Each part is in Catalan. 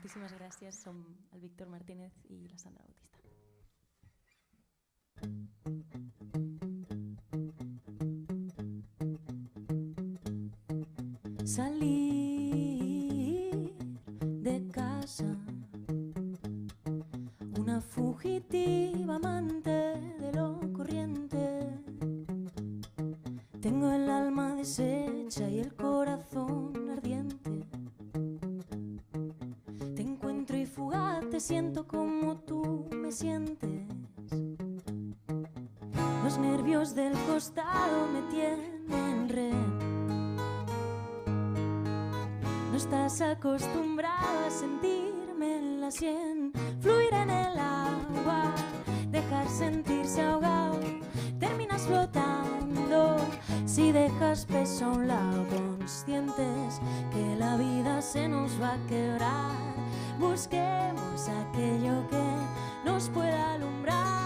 moltíssimes gràcies. Som el Víctor Martínez i la Sandra Bautista. Salir de casa, una fugitiva amante de lo corriente. Tengo el alma deshecha y el corazón ardiente. Te encuentro y fugaz, te siento como tú me sientes. Los nervios del costado me tienen rehén. No estás acostumbrado a sentirme en la sien, fluir en el agua, dejar sentirse ahogado. Terminas flotando si dejas peso a un lado, conscientes que la vida se nos va a quebrar. Busquemos aquello que nos pueda alumbrar.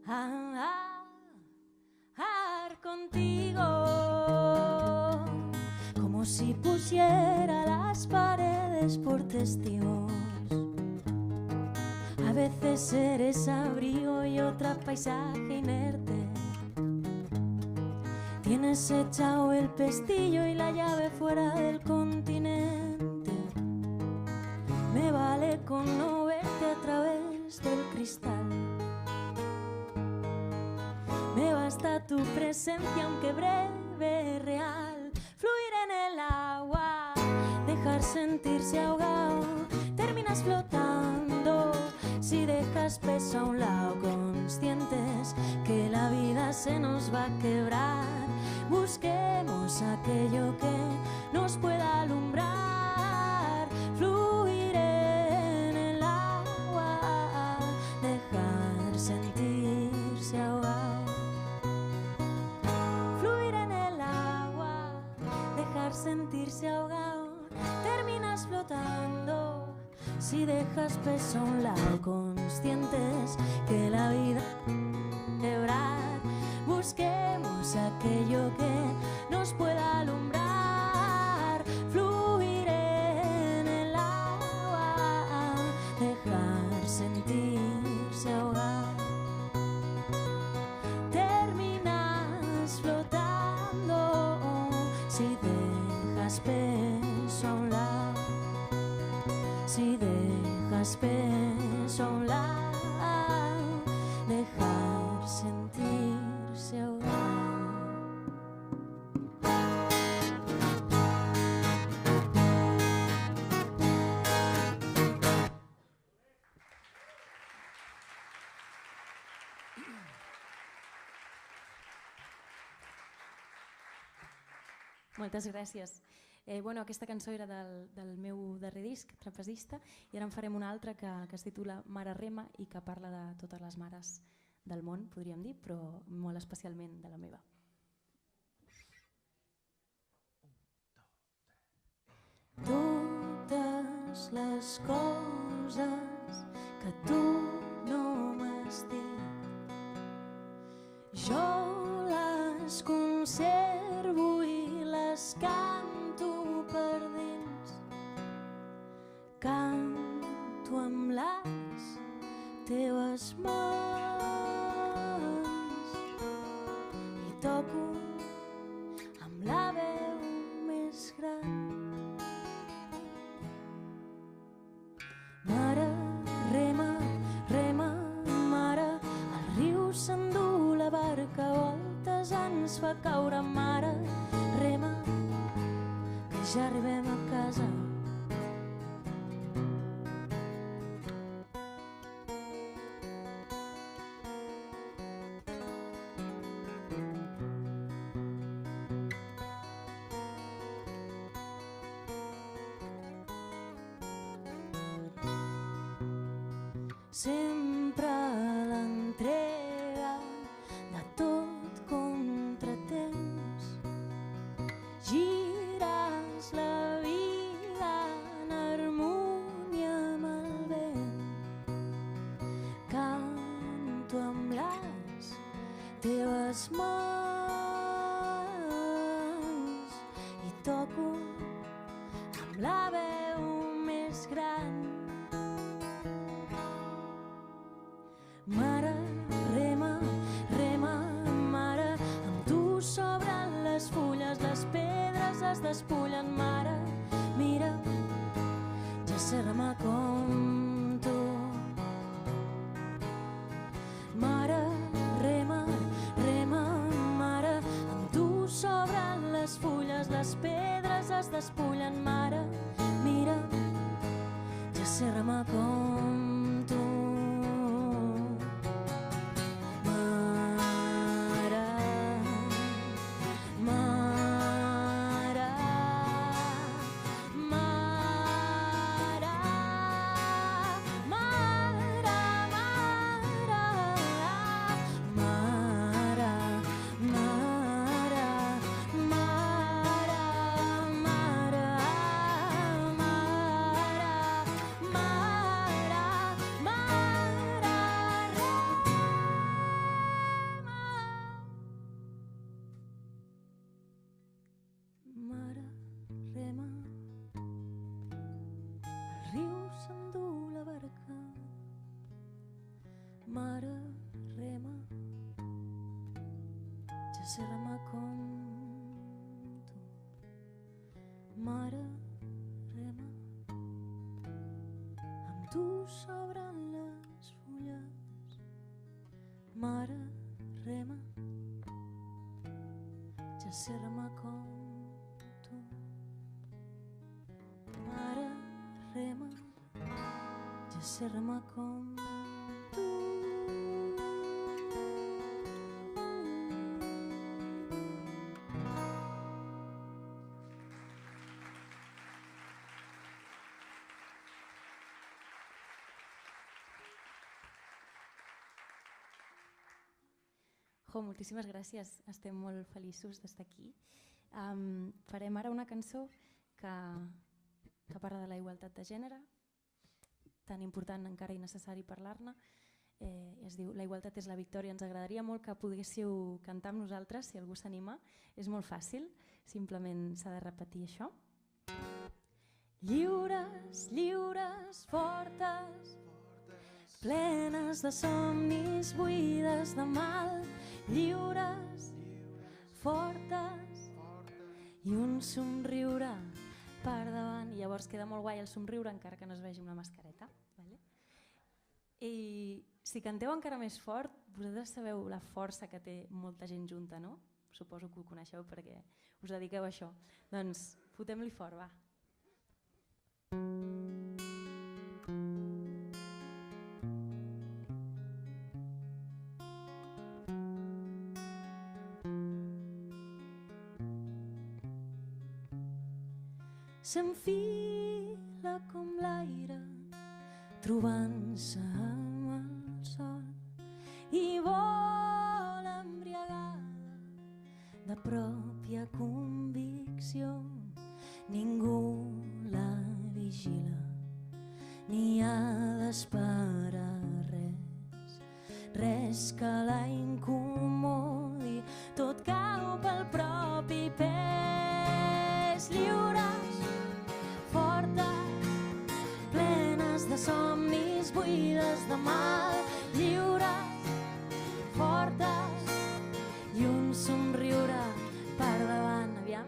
Hablar contigo como si pusiera las paredes por testigos. A veces eres abrigo y otra paisaje inerte. Tienes echado el pestillo y la llave fuera del continente. Me vale con no verte a través del cristal. Me basta tu presencia, aunque breve, real. Fluir en el agua, dejar sentirse ahogado. Terminas flotando si dejas peso a un lado, conscientes que la vida se nos va a quebrar. Busquemos aquello que nos pueda alumbrar. Fluir en el agua, dejar sentirse ahogado. Fluir en el agua, dejar sentirse ahogado. Terminas flotando si dejas peso a un lado, conscientes que la vida quebrar. Busquemos aquello que nos pueda alumbrar. Fluir en el agua, dejar sentirse ahogado. Terminas flotando si dejas peso a un lado. Si dejas peso a un lado, dejar sentirse ahogado. Moltes gràcies. Bueno, aquesta cançó era del meu darrer disc, Trapezista, i ara en farem una altra que es titula Mare Rema i que parla de totes les mares del món, podríem dir, però molt especialment de la meva. Totes les coses que tu no m'has dit, jo les conservo i les canto per dins. Canto amb les teves mans i toco amb la veu més gran. Mare, rema, rema, mare, el riu s'endú la barca, a voltes ens fa caure. Mare, rema, que ja arribem a casa. Sempre l'entrega de tot contratemps. Gires la vida en harmonia amb el vent. les mans i toco amb la veu més gran. Mare, rema, rema, mare, amb tu sobren les fulles, les pedres es despullen. Mare, mira, ja sé remar com tu. Mare, rema, rema, mare, amb tu sobren les fulles, les pedres es despullen. Mare, mira, ja sé remar com tu. Mare, rema, ja sé remar com tu. Mare, rema, amb tu sobren les fulles. Mare, rema, ja sé remar com tu. Mare, rema, ja sé remar com tu. Moltíssimes gràcies, estem molt feliços d'estar aquí. Farem ara una cançó que parla de la igualtat de gènere, tan important encara i necessari parlar-ne. Es diu La igualtat és la victòria. Ens agradaria molt que poguéssiu cantar amb nosaltres, si algú s'anima. És molt fàcil, simplement s'ha de repetir això. Lliures, lliures, fortes, plenes de somnis, buides de mal, lliures, fortes i un somriure per davant. I llavors queda molt guai el somriure encara que no es vegi una mascareta. Vale? I si canteu encara més fort, vosaltres sabeu la força que té molta gent junta, no? Suposo que ho coneixeu perquè us dediqueu a això. Doncs fotem-li fort, va. S'enfila com l'aire, trobant-se amb el sol, i vola embriagada de pròpia convicció. Ningú la vigila, ni ha d'esperar res, res que la incomodi, tot cau pel propi pes. Lliures, fortes, plenes de somnis, buides de mal, lliures, fortes i un somriure per davant. Aviam.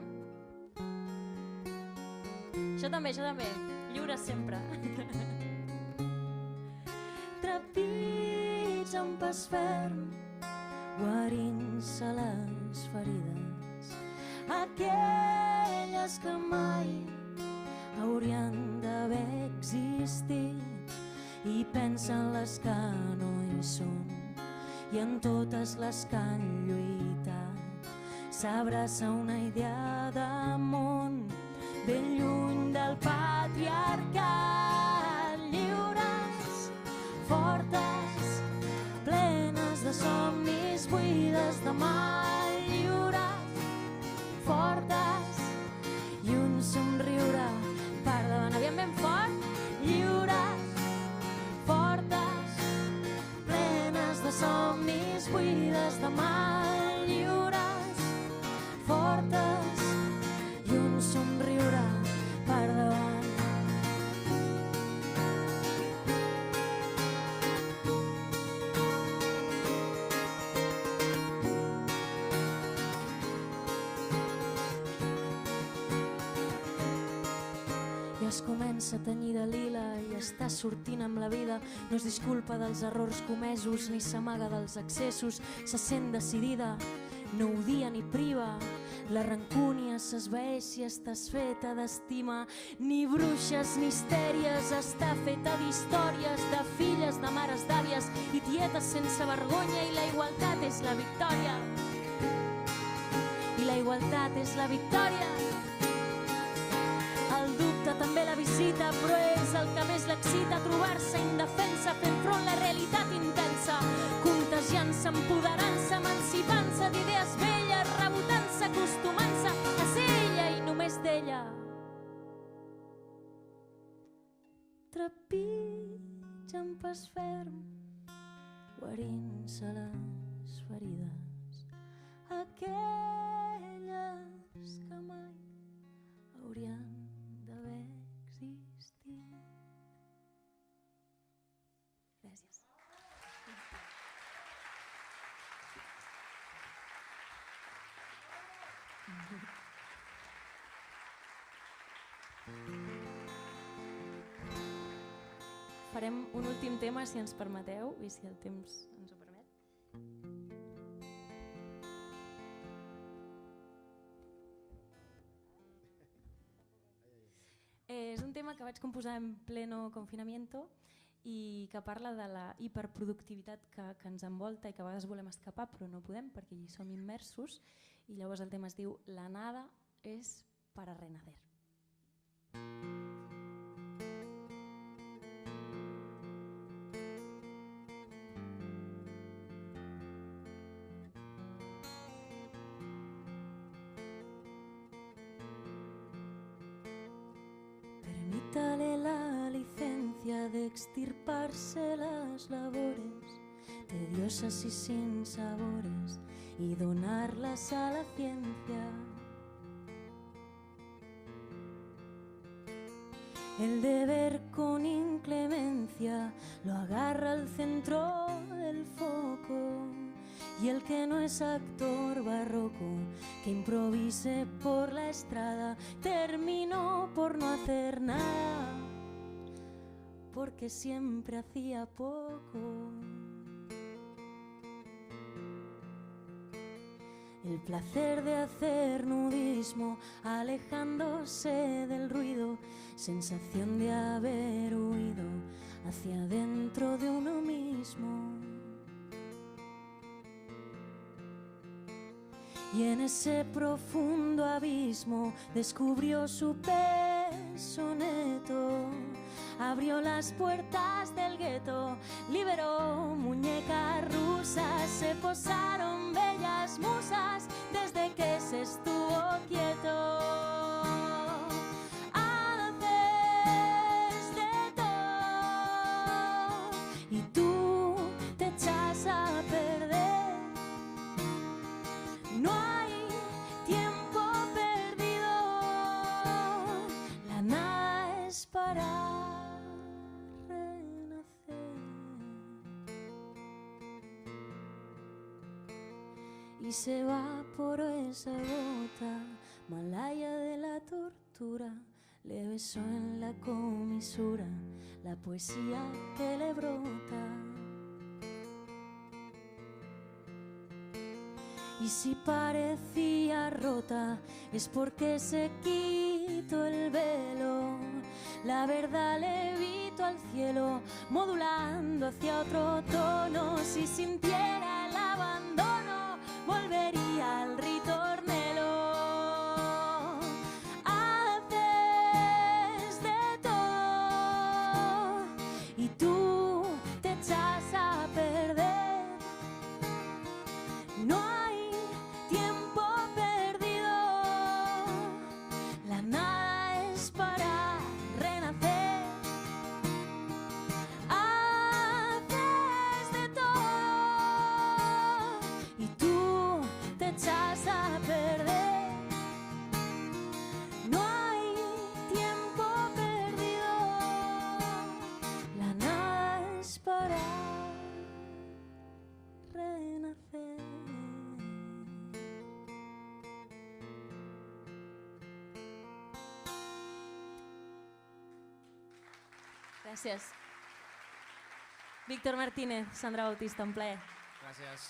Això també, lliures sempre. Trepitja un pas ferm, guarint-se les ferides, aquelles que mai haurien d'haver existit, i pensa en les que no hi són i en totes les que han lluitat. S'abraça una idea de món ben lluny del patriarcat. Lliures, fortes, plenes de somnis, buides de mal, lliures, fortes i un somriure per davant. Aviam ben fort. Lliures, fortes, plenes de somnis, buides de mal, que es comença a tenyir de lila i està sortint amb la vida. No es disculpa dels errors comesos ni s'amaga dels excessos. Se sent decidida, no odia ni priva. La rancúnia s'esvaeix si estàs feta d'estima. Ni bruixes ni histèries, està feta d'històries, de filles, de mares, d'àvies i tietes sense vergonya. I la igualtat és la victòria. I la igualtat és la victòria. El dubte també la visita, però és el que més l'excita. Trobar-se indefensa, fent front a la realitat intensa, contagiant-se, empoderant-se, emancipant-se d'idees velles, rebotant-se, acostumant-se a ser ella i només d'ella. Trepitja amb pas ferm, guarint-se les ferides, aquelles que mai haurien d'haver existit. Gràcies. Farem un últim tema, si ens permeteu, i si el temps ens ho permet. És un tema que vaig composar en pleno confinamiento i que parla de la hiperproductivitat que ens envolta i que a vegades volem escapar però no podem perquè hi som immersos, i llavors el tema es diu La nada es para renacer. Permítale la licencia de extirparse las labores tediosas y sin sabores y donarlas a la ciencia. El deber con inclemencia lo agarra al centro del foco, y el que no es actor barroco que improvise por la estrada terminó por no hacer nada porque siempre hacía poco. El placer de hacer nudismo alejándose del ruido, sensación de haber huido hacia adentro de uno mismo. Y en ese profundo abismo descubrió su peso neto, abrió las puertas del gueto, liberó muñecas rusas, se posaron bellas musas desde que se estuvo quieto. Haces de todo y tú te echas a perder. No hay tiempo perdido, la nada es para renacer. Y se evaporó esa gota malaya de la tortura, le besó en la comisura la poesía que le brota. Y si parecía rota es porque se quitó el velo, la verdad levitó al cielo modulando hacia otro tono. Si sintiera el abandono volvería al ritornelo. Haces de todo y tú te echas a perder. No hay tiempo perdido, la nada es para renacer. Haces de todo Gràcies. Víctor Martínez, Sandra Bautista, un plaer. Gràcies.